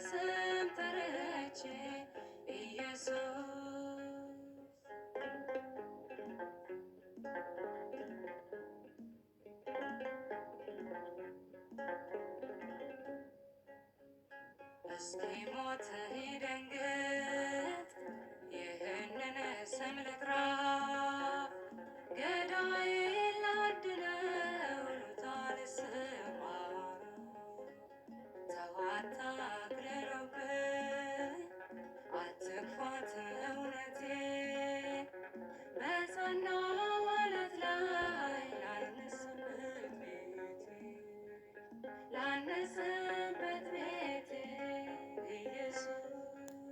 ስም ጠርቼ ኢየሱስ እስኪሞት ይደንግጥ ይህንን ስም ልጥራ ገዳዬን ላድነው ሉታል ስማ ተው አታግለኝ